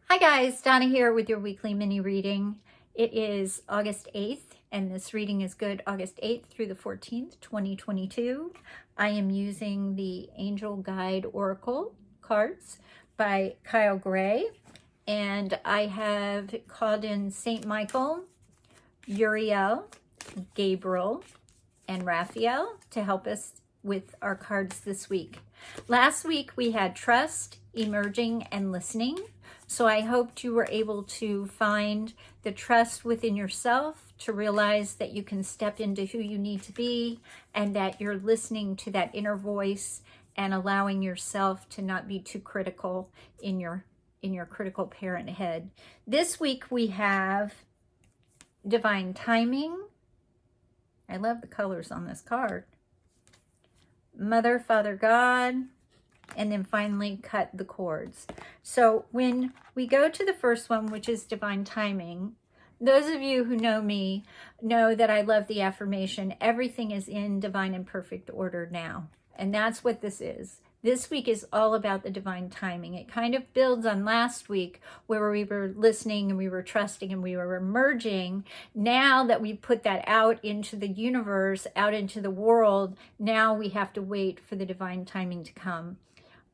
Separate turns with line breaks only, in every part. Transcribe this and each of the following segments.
Hi guys, Donna here with your weekly mini reading. It is August 8th and this reading is good August 8th through the 14th, 2022. I am using the Angel Guide Oracle cards by Kyle Gray, and I have called in Saint Michael, Uriel, Gabriel, and Raphael to help us with our cards this week. Last week we had trust, emerging, and listening. So I hoped you were able to find the trust within yourself, to realize that you can step into who you need to be and that you're listening to that inner voice and allowing yourself to not be too critical in your critical parent head. This week we have divine timing. I love the colors on this card. Mother, Father, God, and then finally cut the cords. So when we go to the first one, which is divine timing, those of you who know me know that I love the affirmation, everything is in divine and perfect order now. And that's what this is. This week is all about the divine timing. It kind of builds on last week where we were listening and we were trusting and we were emerging. Now that we put that out into the universe, out into the world, now we have to wait for the divine timing to come.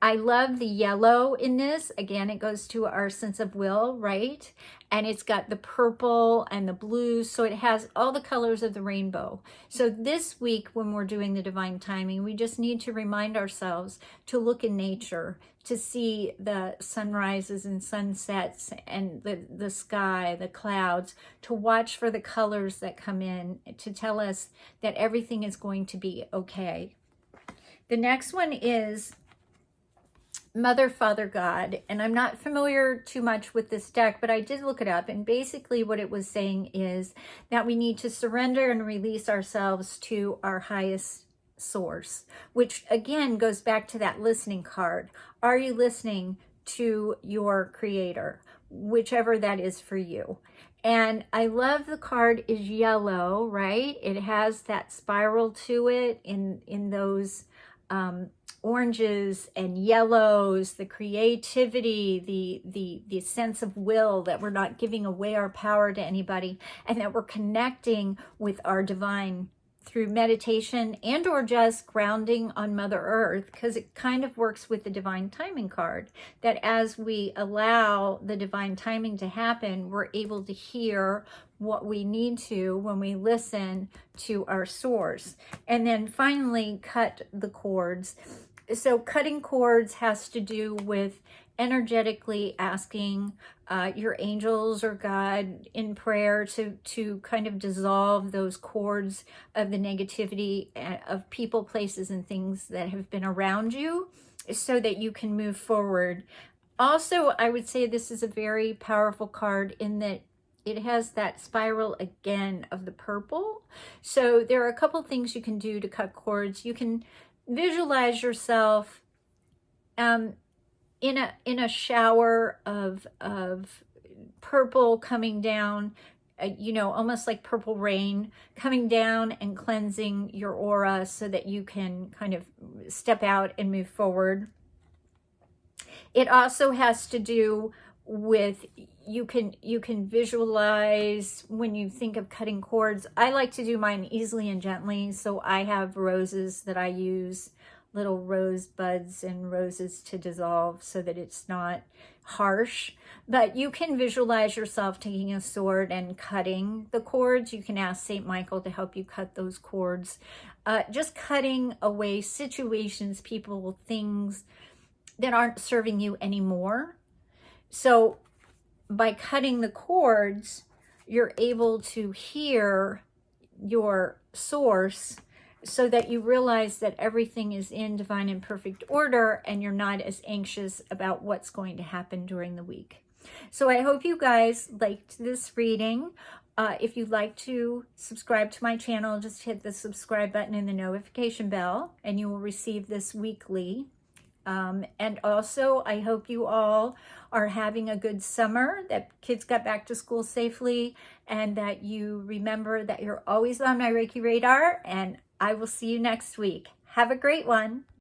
I love the yellow in this. Again, it goes to our sense of will, right? And it's got the purple and the blue, so it has all the colors of the rainbow. So this week, when we're doing the divine timing, we just need to remind ourselves to look in nature, to see the sunrises and sunsets and the sky, the clouds, to watch for the colors that come in, to tell us that everything is going to be okay. The next one is Mother, Father, God, and I'm not familiar too much with this deck, but I did look it up, and basically what it was saying is that we need to surrender and release ourselves to our highest source, which again goes back to that listening card. Are you listening to your creator, whichever that is for you? And I love the card is yellow, right? It has that spiral to it in those oranges and yellows, the creativity, the sense of will, that we're not giving away our power to anybody, and that we're connecting with our divine through meditation and or just grounding on Mother Earth, because it kind of works with the divine timing card, that as we allow the divine timing to happen, we're able to hear what we need to when we listen to our source. And then finally, cut the cords. So cutting cords has to do with energetically asking your angels or God in prayer to kind of dissolve those cords of the negativity of people, places, and things that have been around you so that you can move forward. Also, I would say this is a very powerful card in that it has that spiral again of the purple. So there are a couple things you can do to cut cords. You can visualize yourself in a shower of purple coming down, almost like purple rain coming down and cleansing your aura so that you can kind of step out and move forward. It also has to do with you can visualize when you think of cutting cords. I like to do mine easily and gently, so I have roses that I use, little rose buds and roses to dissolve so that it's not harsh. But you can visualize yourself taking a sword and cutting the cords. You can ask Saint Michael to help you cut those cords. Just cutting away situations, people, things that aren't serving you anymore. So by cutting the cords, you're able to hear your source so that you realize that everything is in divine and perfect order and you're not as anxious about what's going to happen during the week. So I hope you guys liked this reading. If you'd like to subscribe to my channel, just hit the subscribe button and the notification bell and you will receive this weekly. And also, I hope you all are having a good summer, that kids got back to school safely, and that you remember that you're always on my Reiki radar, and I will see you next week. Have a great one.